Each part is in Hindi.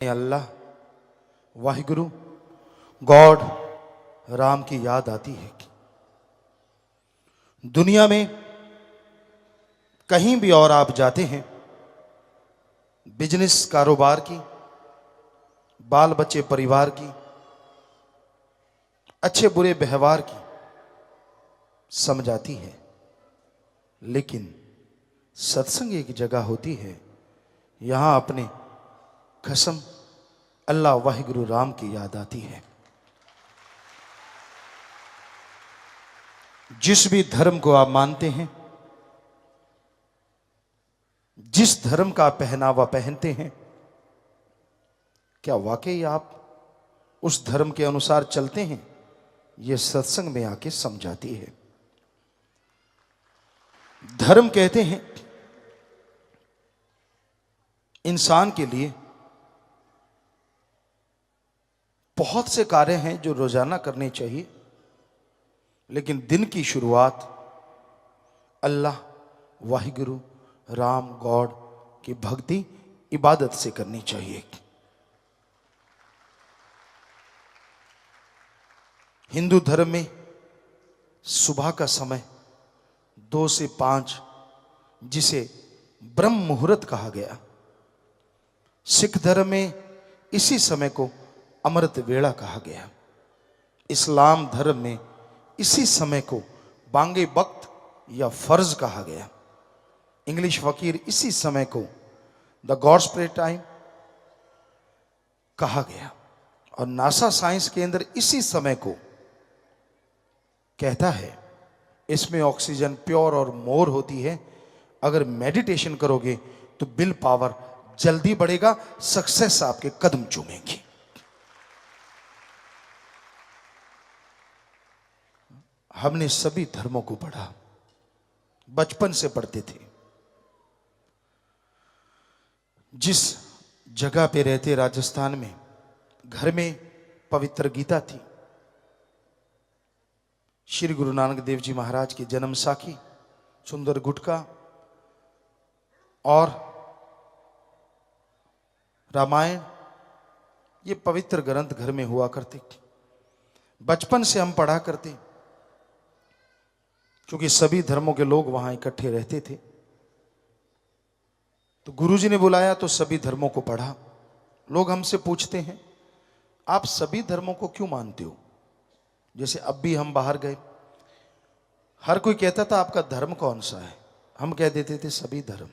अल्लाह वाहिगुरु गॉड राम की याद आती है। दुनिया में कहीं भी और आप जाते हैं, बिजनेस कारोबार की, बाल बच्चे परिवार की, अच्छे बुरे व्यवहार की समझ आती है, लेकिन सत्संग एक जगह होती है, यहां अपने कसम अल्लाह वाहिगुरु राम की याद आती है। जिस भी धर्म को आप मानते हैं, जिस धर्म का पहनावा पहनते हैं, क्या वाकई आप उस धर्म के अनुसार चलते हैं? यह सत्संग में आके समझाती है। धर्म कहते हैं इंसान के लिए बहुत से कार्य हैं जो रोजाना करने चाहिए, लेकिन दिन की शुरुआत अल्लाह वाहिगुरु राम गॉड की भक्ति इबादत से करनी चाहिए। हिंदू धर्म में सुबह का समय 2 से 5 जिसे ब्रह्म मुहूर्त कहा गया, सिख धर्म में इसी समय को अमृत वेला कहा गया, इस्लाम धर्म में इसी समय को बांगे वक्त या फर्ज कहा गया, इंग्लिश फकीर इसी समय को द गॉड्स प्रे टाइम कहा गया, और नासा साइंस केंद्र इसी समय को कहता है इसमें ऑक्सीजन प्योर और मोर होती है, अगर मेडिटेशन करोगे तो विल पावर जल्दी बढ़ेगा, सक्सेस आपके कदम चूमेगी। हमने सभी धर्मों को पढ़ा, बचपन से पढ़ते थे। जिस जगह पे रहते राजस्थान में, घर में पवित्र गीता थी, श्री गुरु नानक देव जी महाराज की जन्म साखी, सुंदर गुटका और रामायण, ये पवित्र ग्रंथ घर में हुआ करते। बचपन से हम पढ़ा करते, क्योंकि सभी धर्मों के लोग वहां इकट्ठे रहते थे। तो गुरुजी ने बुलाया तो सभी धर्मों को पढ़ा। लोग हमसे पूछते हैं आप सभी धर्मों को क्यों मानते हो? जैसे अब भी हम बाहर गए, हर कोई कहता था आपका धर्म कौन सा है? हम कह देते थे सभी धर्म,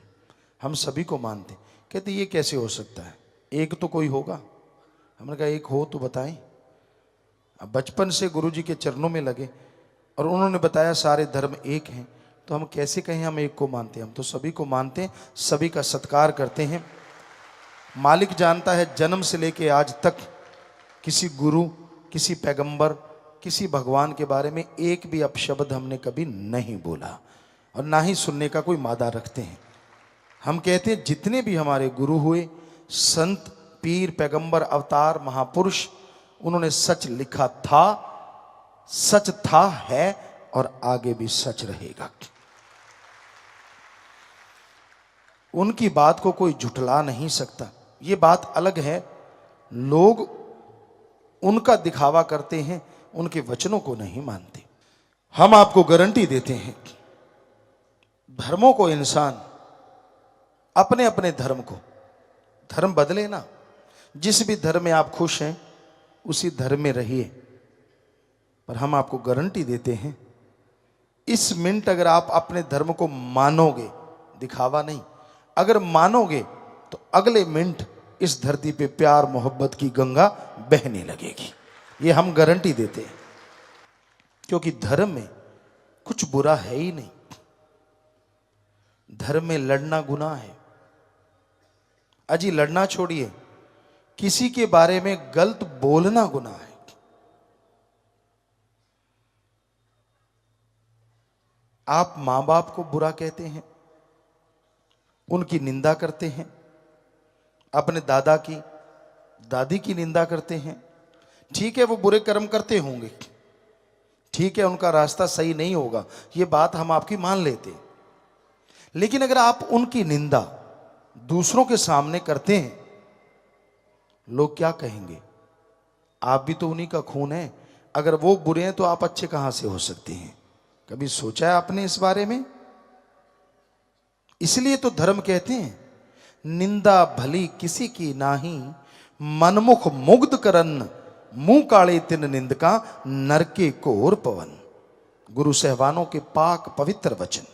हम सभी को मानते। कहते ये कैसे हो सकता है, एक तो कोई होगा। हमने कहा एक हो तो बताएं। अब बचपन से गुरुजी के चरणों में लगे और उन्होंने बताया सारे धर्म एक हैं, तो हम कैसे कहें हम एक को मानते हैं? हम तो सभी को मानते हैं, सभी का सत्कार करते हैं। मालिक जानता है जन्म से लेके आज तक किसी गुरु, किसी पैगंबर, किसी भगवान के बारे में एक भी अपशब्द हमने कभी नहीं बोला और ना ही सुनने का कोई मादा रखते हैं। हम कहते हैं जितने भी हमारे गुरु हुए, संत, पीर, पैगंबर, अवतार, महापुरुष, उन्होंने सच लिखा था, सच था, है और आगे भी सच रहेगा। उनकी बात को कोई झुठला नहीं सकता। ये बात अलग है, लोग उनका दिखावा करते हैं, उनके वचनों को नहीं मानते। हम आपको गारंटी देते हैं, धर्मों को इंसान अपने अपने धर्म को, धर्म बदले ना, जिस भी धर्म में आप खुश हैं उसी धर्म में रहिए। पर हम आपको गारंटी देते हैं, इस मिनट अगर आप अपने धर्म को मानोगे, दिखावा नहीं, अगर मानोगे तो अगले मिनट इस धरती पे प्यार मोहब्बत की गंगा बहने लगेगी। ये हम गारंटी देते हैं, क्योंकि धर्म में कुछ बुरा है ही नहीं। धर्म में लड़ना गुनाह है। अजी लड़ना छोड़िए, किसी के बारे में गलत बोलना गुनाह है। आप मां बाप को बुरा कहते हैं, उनकी निंदा करते हैं, अपने दादा की दादी की निंदा करते हैं। ठीक है वो बुरे कर्म करते होंगे, ठीक है उनका रास्ता सही नहीं होगा, ये बात हम आपकी मान लेते, लेकिन अगर आप उनकी निंदा दूसरों के सामने करते हैं, लोग क्या कहेंगे? आप भी तो उन्हीं का खून है। अगर वो बुरे हैं तो आप अच्छे कहां से हो सकते हैं? कभी सोचा है आपने इस बारे में? इसलिए तो धर्म कहते हैं, निंदा भली किसी की नाही, मनमुख मुग्ध करन, मुंह काले तिन निंदका, नरके कोर पवन। गुरु सहवानों के पाक पवित्र वचन।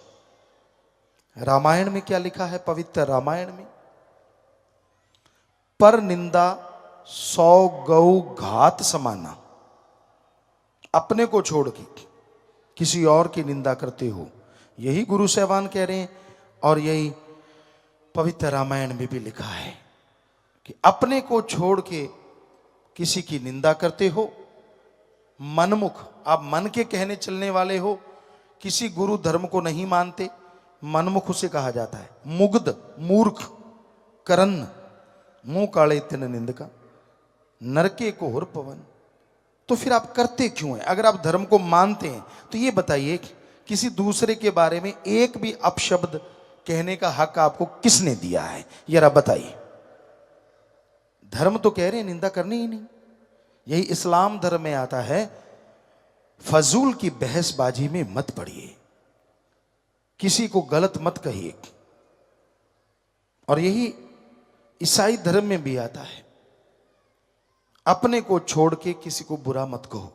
रामायण में क्या लिखा है? पवित्र रामायण में, पर निंदा 100 गौ घात समाना। अपने को छोड़ के किसी और की निंदा करते हो, यही गुरु सहवान कह रहे हैं। और यही पवित्र रामायण में भी लिखा है कि अपने को छोड़ के किसी की निंदा करते हो, मनमुख, आप मन के कहने चलने वाले हो, किसी गुरु धर्म को नहीं मानते, मनमुख उसे कहा जाता है। मुग्ध, मूर्ख, करन, मुंह काले तिन निंदका, नरके को हुर पवन। तो फिर आप करते क्यों हैं? अगर आप धर्म को मानते हैं तो ये बताइए, किसी दूसरे के बारे में एक भी अपशब्द कहने का हक आपको किसने दिया है? जरा बताइए। धर्म तो कह रहे हैं निंदा करनी ही नहीं। यही इस्लाम धर्म में आता है, फजूल की बहसबाजी में मत पड़िए, किसी को गलत मत कहिए। और यही ईसाई धर्म में भी आता है, अपने को छोड़ के किसी को बुरा मत कहो।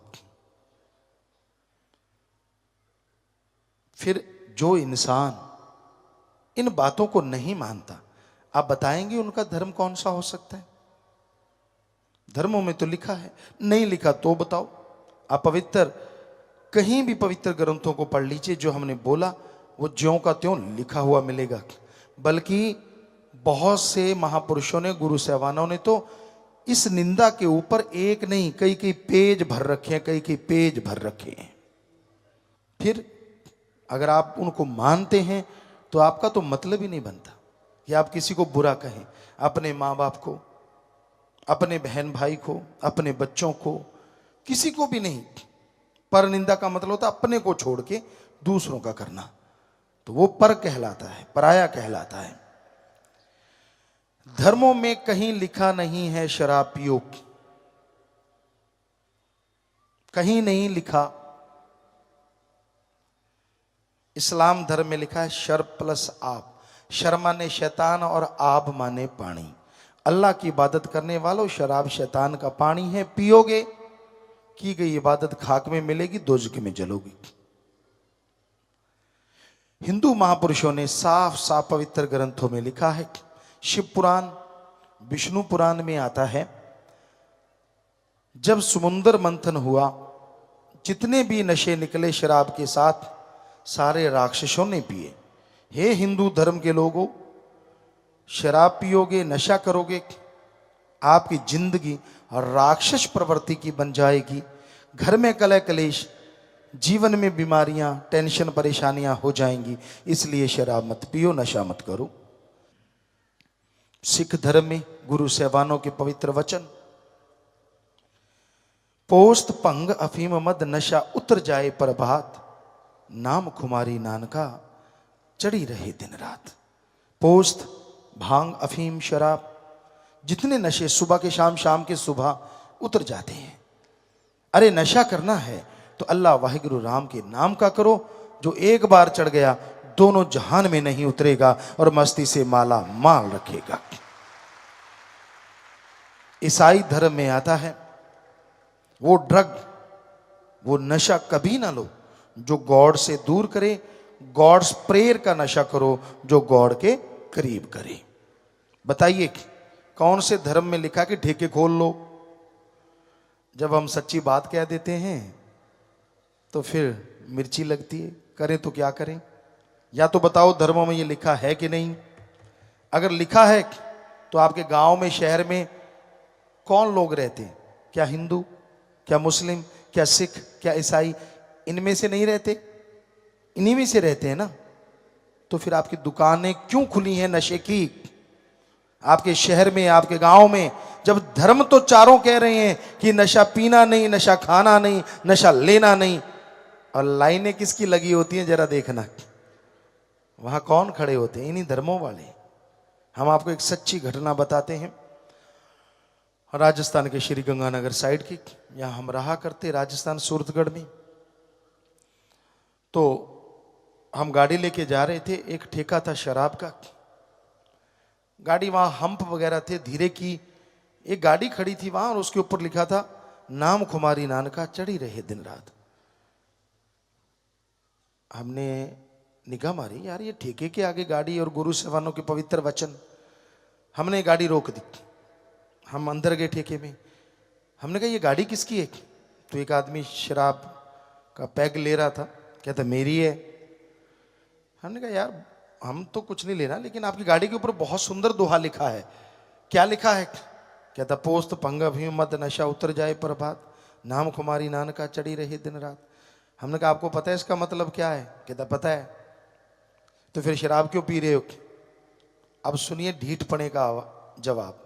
फिर जो इंसान इन बातों को नहीं मानता, आप बताएंगे उनका धर्म कौन सा हो सकता है? धर्मों में तो लिखा है, नहीं लिखा तो बताओ। आप पवित्र, कहीं भी पवित्र ग्रंथों को पढ़ लीजिए, जो हमने बोला वो ज्यों का त्यों लिखा हुआ मिलेगा। बल्कि बहुत से महापुरुषों ने, गुरु सहवानों ने तो इस निंदा के ऊपर एक नहीं कई कई पेज भर रखे हैं, कई कई पेज भर रखे हैं। फिर अगर आप उनको मानते हैं तो आपका तो मतलब ही नहीं बनता कि आप किसी को बुरा कहें, अपने माँ बाप को, अपने बहन भाई को, अपने बच्चों को, किसी को भी नहीं। पर निंदा का मतलब होता है अपने को छोड़ के दूसरों का करना, तो वो पर कहलाता है, पराया कहलाता है। धर्मों में कहीं लिखा नहीं है शराब पियो, कहीं नहीं लिखा। इस्लाम धर्म में लिखा है शर प्लस आप। शर माने शैतान और आप माने पानी। अल्लाह की इबादत करने वालों, शराब शैतान का पानी है, पियोगे की गई इबादत खाक में मिलेगी, दोजख में जलोगी। हिंदू महापुरुषों ने साफ साफ पवित्र ग्रंथों में लिखा है। शिव पुराण, विष्णु पुराण में आता है, जब समुद्र मंथन हुआ, जितने भी नशे निकले शराब के साथ, सारे राक्षसों ने पिए। हे हिंदू धर्म के लोगों, शराब पियोगे, नशा करोगे, आपकी जिंदगी राक्षस प्रवृत्ति की बन जाएगी। घर में कलह कलेश, जीवन में बीमारियां, टेंशन, परेशानियां हो जाएंगी। इसलिए शराब मत पियो, नशा मत करो। सिख धर्म में गुरु सहवानों के पवित्र वचन, पोस्त भंग अफीम मद नशा उतर जाए प्रभात, नाम खुमारी नानका चढ़ी रहे दिन रात। पोस्त, भांग, अफीम, शराब, जितने नशे सुबह के शाम, शाम के सुबह उतर जाते हैं। अरे नशा करना है तो अल्लाह वाहिगुरु राम के नाम का करो, जो एक बार चढ़ गया दोनों जहान में नहीं उतरेगा और मस्ती से माला माल रखेगा। ईसाई धर्म में आता है, वो ड्रग, वो नशा कभी ना लो जो गॉड से दूर करे, गॉड्स प्रेयर का नशा करो जो गॉड के करीब करे। बताइए कौन से धर्म में लिखा कि ठेके खोल लो? जब हम सच्ची बात कह देते हैं तो फिर मिर्ची लगती है, करें तो क्या करें? या तो बताओ धर्मों में ये लिखा है कि नहीं? अगर लिखा है तो आपके गांव में, शहर में कौन लोग रहते हैं? क्या हिंदू, क्या मुस्लिम, क्या सिख, क्या ईसाई? इनमें से नहीं रहते? इन्हीं में से रहते हैं ना। तो फिर आपकी दुकानें क्यों खुली हैं नशे की आपके शहर में, आपके गांव में? जब धर्म तो चारों कह रहे हैं कि नशा पीना नहीं, नशा खाना नहीं, नशा लेना नहीं, और लाइनें किसकी लगी होती हैं जरा देखना, वहां कौन खड़े होते हैं? इन्हीं धर्मों वाले। हम आपको एक सच्ची घटना बताते हैं। राजस्थान के श्री गंगानगर साइड की, यहाँ हम रहा करते, राजस्थान सूरतगढ़ में। तो हम गाड़ी लेके जा रहे थे, एक ठेका था शराब का। गाड़ी वहाँ हम्प वगैरह थे, धीरे की एक गाड़ी खड़ी थी वहाँ, और उसके ऊपर लिखा था नाम खुमारी नानका चढ़ी रहे दिन रात। हमने निगाह मारी, यार ये ठेके के आगे गाड़ी और गुरु सेवानों के पवित्र वचन। हमने गाड़ी रोक दी, हम अंदर गए ठेके में। हमने कहा ये गाड़ी किसकी है? तो एक आदमी शराब का पैग ले रहा था, कहता मेरी है। हमने कहा यार हम तो कुछ नहीं लेना, लेकिन आपकी गाड़ी के ऊपर बहुत सुंदर दोहा लिखा है। क्या लिखा है? कहता पोस्त पंगा भी मत नशा उतर जाए प्रभात, नाम कुमारी नानका चढ़ी रही दिन रात। हमने कहा आपको पता है इसका मतलब क्या है? कहता पता है। तो फिर शराब क्यों पी रहे हो? अब सुनिए ढीठ पने का जवाब।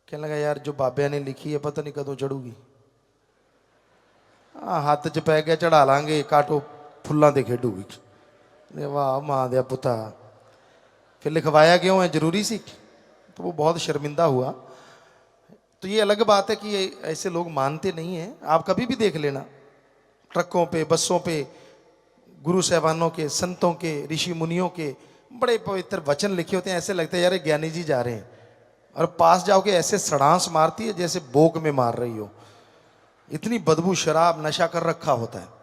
कहने लगा यार जो बाबे ने लिखी है पता नहीं कदों चढ़ूगी। हाथ च पै गया चढ़ा लांगे, काटो फुल्लां दे खेडूगी। वाह मां दया पुता, फिर लिखवाया क्यों है? जरूरी सी? तो वो बहुत शर्मिंदा हुआ। तो ये अलग बात है कि ऐसे लोग मानते नहीं हैं। आप कभी भी देख लेना, ट्रकों पे, बसों पे गुरु साहबानों के, संतों के, ऋषि मुनियों के बड़े पवित्र वचन लिखे होते हैं। ऐसे लगता है यार ज्ञानी जी जा रहे हैं, और पास जाओ के ऐसे सड़ांस मारती है जैसे बोक में मार रही हो। इतनी बदबू, शराब नशा कर रखा होता है।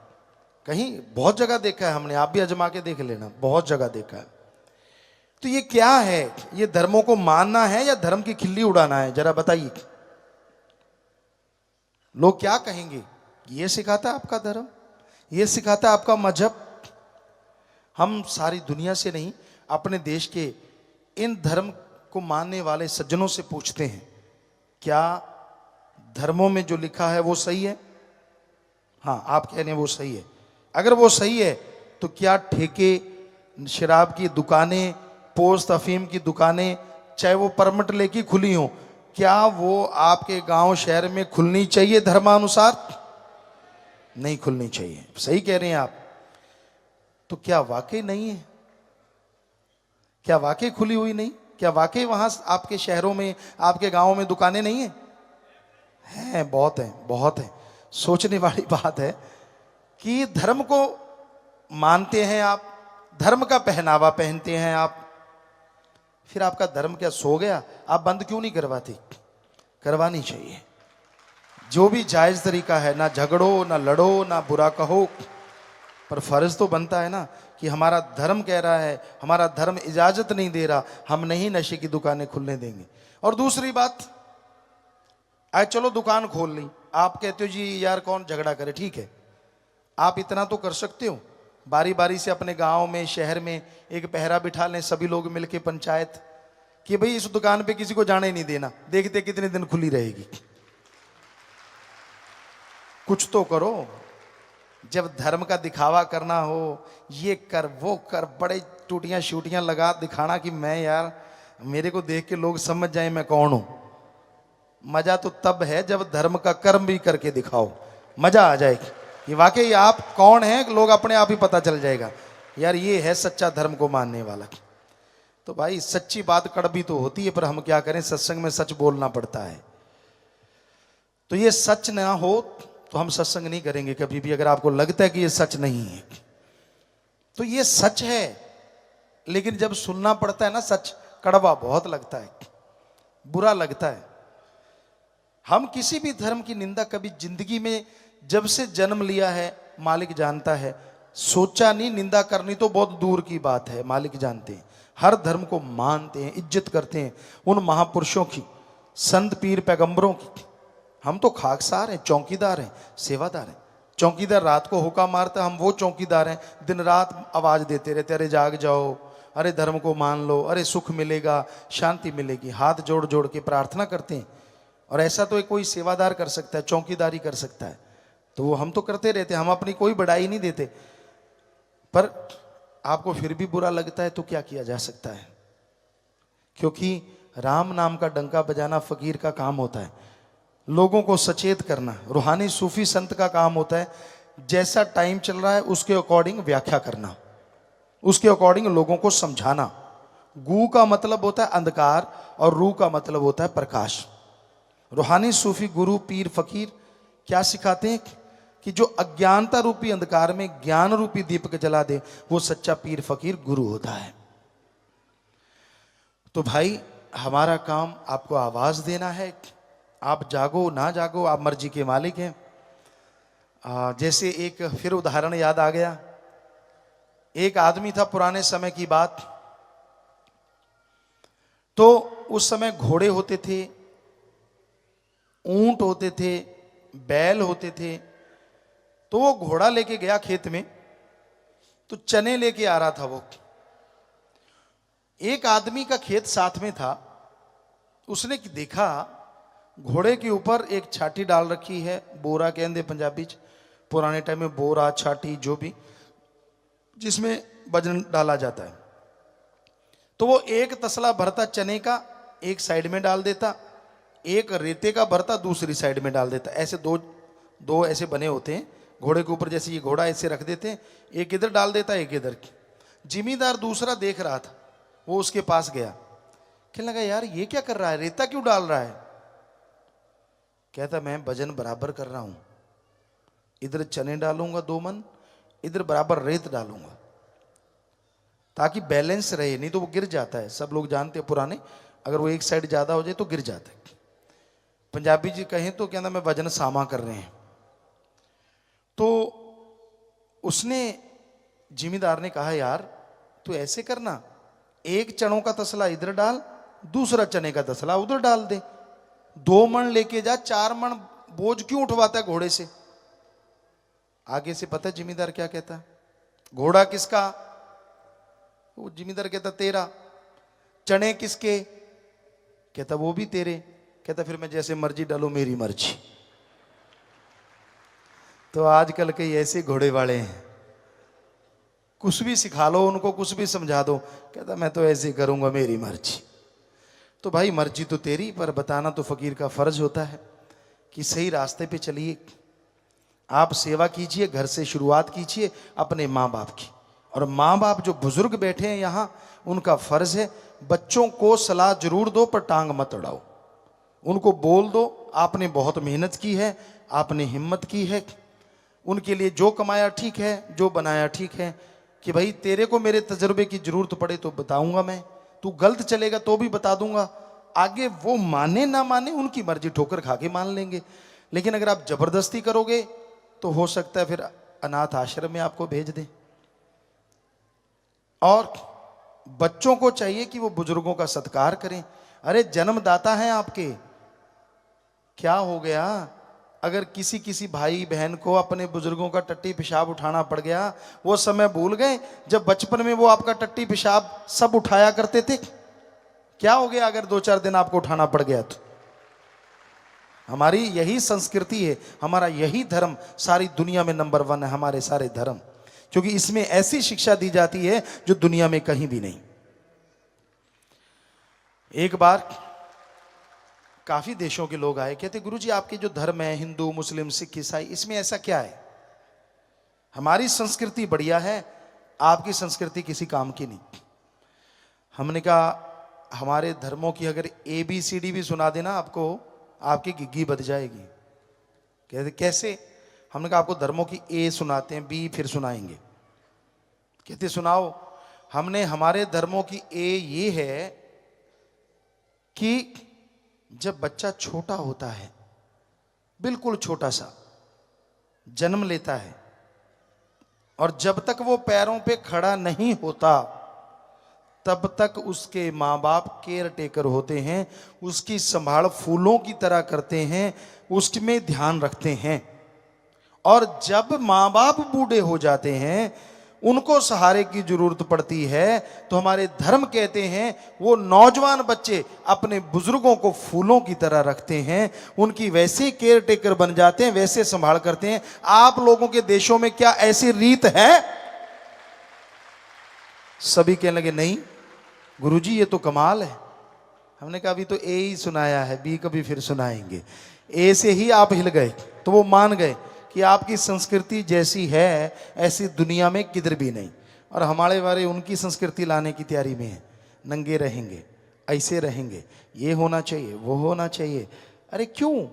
कहीं बहुत जगह देखा है हमने, आप भी अजमा के देख लेना, बहुत जगह देखा है। तो ये क्या है? ये धर्मों को मानना है या धर्म की खिल्ली उड़ाना है? जरा बताइए। लोग क्या कहेंगे? ये सिखाता है आपका धर्म, ये सिखाता है आपका मजहब। हम सारी दुनिया से नहीं, अपने देश के इन धर्म को मानने वाले सज्जनों से पूछते हैं, क्या धर्मों में जो लिखा है वो सही है? हाँ, आप कह रहे हैं वो सही है। अगर वो सही है तो क्या ठेके, शराब की दुकानें, पोस्त अफीम की दुकानें, चाहे वो परमिट लेके खुली हो, क्या वो आपके गांव शहर में खुलनी चाहिए धर्मानुसार? नहीं खुलनी चाहिए। सही कह रहे हैं आप। तो क्या वाकई नहीं है? क्या वाकई खुली हुई नहीं? क्या वाकई वहां आपके शहरों में, आपके गांवों में दुकानें नहीं है? हैं, बहुत है, बहुत है। सोचने वाली बात है कि धर्म को मानते हैं आप, धर्म का पहनावा पहनते हैं आप, फिर आपका धर्म क्या सो गया? आप बंद क्यों नहीं करवाते? करवानी चाहिए। जो भी जायज तरीका है, ना झगड़ो, ना लड़ो, ना बुरा कहो, पर फर्ज तो बनता है ना कि हमारा धर्म कह रहा है, हमारा धर्म इजाजत नहीं दे रहा, हम नहीं नशे की दुकानें खुलने देंगे। और दूसरी बात, आज चलो दुकान खोल ली, आप कहते हो जी यार कौन झगड़ा करे, ठीक है, आप इतना तो कर सकते हो, बारी बारी से अपने गांव में, शहर में एक पहरा बिठा लें सभी लोग मिलके, पंचायत, कि भाई इस दुकान पे किसी को जाने नहीं देना, देखते कितने दिन खुली रहेगी। कुछ तो करो। जब धर्म का दिखावा करना हो, ये कर वो कर, बड़े टूटियां शूटियां लगा दिखाना कि मैं यार, मेरे को देख के लोग समझ जाए मैं कौन हूं। मजा तो तब है जब धर्म का कर्म भी करके दिखाओ, मजा आ जाएगी कि वाकई आप कौन हैं, लोग अपने आप ही पता चल जाएगा यार ये है सच्चा धर्म को मानने वाला। तो भाई सच्ची बात कड़वी तो होती है, पर हम क्या करें, सत्संग में सच बोलना पड़ता है। तो ये सच ना हो तो हम सत्संग नहीं करेंगे कभी भी। अगर आपको लगता है कि ये सच नहीं है तो ये सच है, लेकिन जब सुनना पड़ता है ना सच, कड़वा बहुत लगता है, बुरा लगता है। हम किसी भी धर्म की निंदा कभी जिंदगी में, जब से जन्म लिया है मालिक जानता है, सोचा नहीं। निंदा करनी तो बहुत दूर की बात है, मालिक जानते हैं। हर धर्म को मानते हैं, इज्जत करते हैं, उन महापुरुषों की, संत पीर पैगंबरों की। हम तो खाकसार हैं, चौकीदार हैं, सेवादार हैं। चौकीदार रात को हुक्का मारता, हम वो चौकीदार हैं दिन रात आवाज देते रहते, अरे जाग जाओ, अरे धर्म को मान लो, अरे सुख मिलेगा, शांति मिलेगी। हाथ जोड़ जोड़ के प्रार्थना करते हैं। और ऐसा तो कोई सेवादार कर सकता है, चौकीदारी कर सकता है, तो वो हम तो करते रहते हैं। हम अपनी कोई बड़ाई नहीं देते, पर आपको फिर भी बुरा लगता है तो क्या किया जा सकता है, क्योंकि राम नाम का डंका बजाना फकीर का काम होता है। लोगों को सचेत करना रूहानी सूफी संत का काम होता है। जैसा टाइम चल रहा है उसके अकॉर्डिंग व्याख्या करना, उसके अकॉर्डिंग लोगों को समझाना। गू का मतलब होता है अंधकार और रू का मतलब होता है प्रकाश। रूहानी सूफी गुरु पीर फकीर क्या सिखाते हैं कि जो अज्ञानता रूपी अंधकार में ज्ञान रूपी दीपक जला दे, वो सच्चा पीर फकीर गुरु होता है। तो भाई हमारा काम आपको आवाज देना है। आप जागो ना जागो, आप मर्जी के मालिक हैं। जैसे एक फिर उदाहरण याद आ गया। एक आदमी था, पुराने समय की बात, तो उस समय घोड़े होते थे, ऊंट होते थे, बैल होते थे। तो वो घोड़ा लेके गया खेत में, तो चने लेके आ रहा था वो। एक आदमी का खेत साथ में था, उसने देखा घोड़े के ऊपर एक छाटी डाल रखी है, बोरा कहते पंजाबी च, पुराने टाइम में बोरा छाटी जो भी, जिसमें वजन डाला जाता है। तो वो एक तसला भरता चने का एक साइड में डाल देता, एक रेते का भरता दूसरी साइड में डाल देता। ऐसे दो ऐसे बने होते हैं घोड़े के ऊपर, जैसे ये घोड़ा ऐसे रख देते हैं, एक इधर डाल देता एक इधर। जिमीदार दूसरा देख रहा था, वो उसके पास गया, कहने लगा यार ये क्या कर रहा है, रेता क्यों डाल रहा है? कहता मैं वजन बराबर कर रहा हूं, इधर चने डालूंगा 2 मन, इधर बराबर रेत डालूंगा ताकि बैलेंस रहे, नहीं तो वो गिर जाता है। सब लोग जानते हैं पुराने, अगर वो एक साइड ज्यादा हो जाए तो गिर जाता है। पंजाबी जी कहें तो कहना मैं वजन सामा कर रहे हैं। तो उसने, जिमीदार ने कहा यार तू ऐसे करना, एक चनों का तसला इधर डाल, दूसरा चने का तसला उधर डाल दे, 2 मन लेके जा, 4 मन बोझ क्यों उठवाता है घोड़े से? आगे से पता है जिमीदार क्या कहता है? घोड़ा किसका? वो जिमीदार कहता तेरा। चने किसके? कहता वो भी तेरे। कहता फिर मैं जैसे मर्जी डालू, मेरी मर्जी। तो आजकल के ऐसे घोड़े वाले हैं, कुछ भी सिखा लो उनको, कुछ भी समझा दो, कहता मैं तो ऐसे करूंगा, मेरी मर्जी। तो भाई मर्जी तो तेरी, पर बताना तो फकीर का फर्ज होता है कि सही रास्ते पे चलिए। आप सेवा कीजिए, घर से शुरुआत कीजिए अपने माँ बाप की। और माँ बाप जो बुजुर्ग बैठे हैं यहाँ, उनका फर्ज है बच्चों को सलाह जरूर दो, पर टांग मत अड़ाओ। उनको बोल दो आपने बहुत मेहनत की है, आपने हिम्मत की है, उनके लिए जो कमाया ठीक है, जो बनाया ठीक है, कि भाई तेरे को मेरे तजुर्बे की जरूरत पड़े तो बताऊंगा मैं, तू गलत चलेगा तो भी बता दूंगा। आगे वो माने ना माने उनकी मर्जी, ठोकर खा के मान लेंगे। लेकिन अगर आप जबरदस्ती करोगे तो हो सकता है फिर अनाथ आश्रम में आपको भेज दें। और बच्चों को चाहिए कि वो बुजुर्गों का सत्कार करें। अरे जन्मदाता हैं आपके, क्या हो गया अगर किसी भाई बहन को अपने बुजुर्गों का टट्टी पेशाब उठाना पड़ गया? वो समय भूल गए जब बचपन में वो आपका टट्टी पेशाब सब उठाया करते थे? क्या हो गया अगर 2-4 दिन आपको उठाना पड़ गया तो? हमारी यही संस्कृति है, हमारा यही धर्म सारी दुनिया में नंबर 1 है, हमारे सारे धर्म, क्योंकि इसमें ऐसी शिक्षा दी जाती है जो दुनिया में कहीं भी नहीं। एक बार काफी देशों के लोग आए, कहते गुरुजी आपके जो धर्म है, हिंदू मुस्लिम सिख ईसाई, इसमें ऐसा क्या है? हमारी संस्कृति बढ़िया है, आपकी संस्कृति किसी काम की नहीं। हमने कहा हमारे धर्मों की अगर ABCD भी सुना देना आपको, आपकी गिग्गी बज जाएगी। कहते कैसे? हमने कहा आपको धर्मों की A सुनाते हैं, B फिर सुनाएंगे। कहते सुनाओ। हमने हमारे धर्मों की A ये है कि जब बच्चा छोटा होता है, बिल्कुल छोटा सा जन्म लेता है, और जब तक वो पैरों पे खड़ा नहीं होता तब तक उसके माँ बाप केयर टेकर होते हैं, उसकी संभाल फूलों की तरह करते हैं, उसमें ध्यान रखते हैं। और जब माँ बाप बूढ़े हो जाते हैं, उनको सहारे की जरूरत पड़ती है, तो हमारे धर्म कहते हैं वो नौजवान बच्चे अपने बुजुर्गों को फूलों की तरह रखते हैं, उनकी वैसे केयर टेकर बन जाते हैं, वैसे संभाल करते हैं। आप लोगों के देशों में क्या ऐसी रीत है? सभी कहने लगे नहीं गुरुजी ये तो कमाल है। हमने कहा अभी तो A ही सुनाया है, B कभी फिर सुनाएंगे। A से ही आप हिल गए, तो वो मान गए कि आपकी संस्कृति जैसी है ऐसी दुनिया में किधर भी नहीं। और हमारे वाले उनकी संस्कृति लाने की तैयारी में है, नंगे रहेंगे, ऐसे रहेंगे, ये होना चाहिए, वो होना चाहिए। अरे क्यों?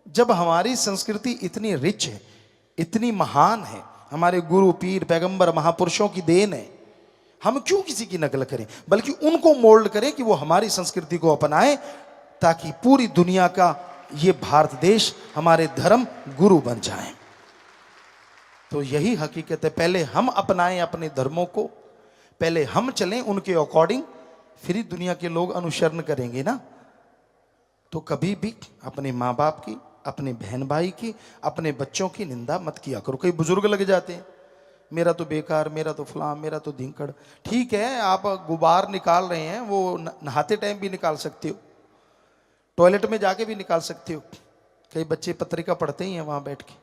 जब हमारी संस्कृति इतनी रिच है, इतनी महान है, हमारे गुरु पीर पैगंबर महापुरुषों की देन है, हम क्यों किसी की नकल करें? बल्कि उनको मोल्ड करें कि वो हमारी संस्कृति को अपनाएं, ताकि पूरी दुनिया का ये भारत देश हमारे धर्म गुरु बन जाए। तो यही हकीकत है। पहले हम अपनाएं अपने धर्मों को, पहले हम चलें उनके अकॉर्डिंग, फिर ही दुनिया के लोग अनुसरण करेंगे ना। तो कभी भी अपने माँ बाप की, अपने बहन भाई की, अपने बच्चों की निंदा मत किया करो। कई बुजुर्ग लग जाते हैं, मेरा तो बेकार, मेरा तो फलां, मेरा तो धिंकड़। ठीक है, आप गुबार निकाल रहे हैं, वो नहाते टाइम भी निकाल सकते हो, टॉयलेट में जाके भी निकाल सकते हो। कई बच्चे पत्रिका पढ़ते ही हैं वहां बैठ के,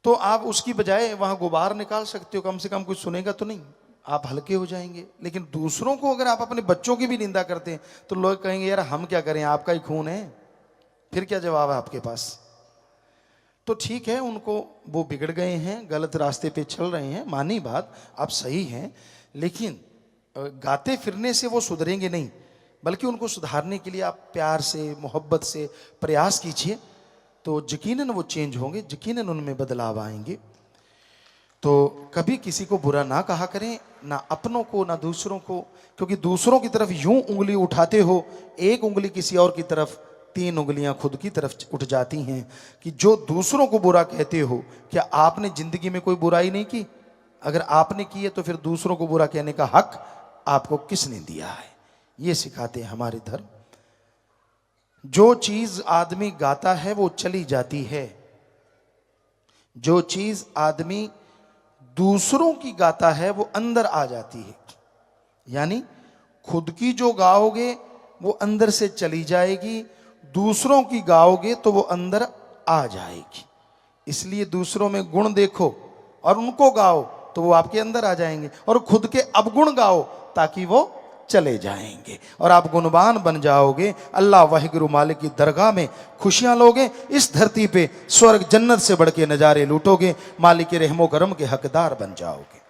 तो आप उसकी बजाय वहां गुबार निकाल सकते हो, कम से कम कुछ सुनेगा तो नहीं, आप हल्के हो जाएंगे। लेकिन दूसरों को अगर आप अपने बच्चों की भी निंदा करते हैं तो लोग कहेंगे यार हम क्या करें, आपका ही खून है, फिर क्या जवाब है आपके पास? तो ठीक है, उनको, वो बिगड़ गए हैं, गलत रास्ते पे चल रहे हैं, मानी बात, आप सही हैं, लेकिन गाते फिरने से वो सुधरेंगे नहीं, बल्कि उनको सुधारने के लिए आप प्यार से, मोहब्बत से प्रयास कीजिए, तो यकीनन वो चेंज होंगे, यकीनन उनमें बदलाव आएंगे। तो कभी किसी को बुरा ना कहा करें, ना अपनों को ना दूसरों को, क्योंकि दूसरों की तरफ यूं उंगली उठाते हो, एक उंगली किसी और की तरफ, 3 उंगलियां खुद की तरफ उठ जाती हैं। कि जो दूसरों को बुरा कहते हो, क्या आपने जिंदगी में कोई बुराई नहीं की? अगर आपने की है तो फिर दूसरों को बुरा कहने का हक आपको किसने दिया है? ये सिखाते हैं हमारे धर्म। जो चीज आदमी गाता है वो चली जाती है, जो चीज आदमी दूसरों की गाता है वो अंदर आ जाती है। यानी खुद की जो गाओगे वो अंदर से चली जाएगी, दूसरों की गाओगे तो वो अंदर आ जाएगी। इसलिए दूसरों में गुण देखो और उनको गाओ तो वो आपके अंदर आ जाएंगे, और खुद के अवगुण गाओ ताकि वो चले जाएंगे और आप गुणवान बन जाओगे। अल्लाह वाहिगुरु मालिक की दरगाह में खुशियां लोगे, इस धरती पे स्वर्ग जन्नत से बढ़ के नजारे लूटोगे, मालिक के रहमो करम के हकदार बन जाओगे।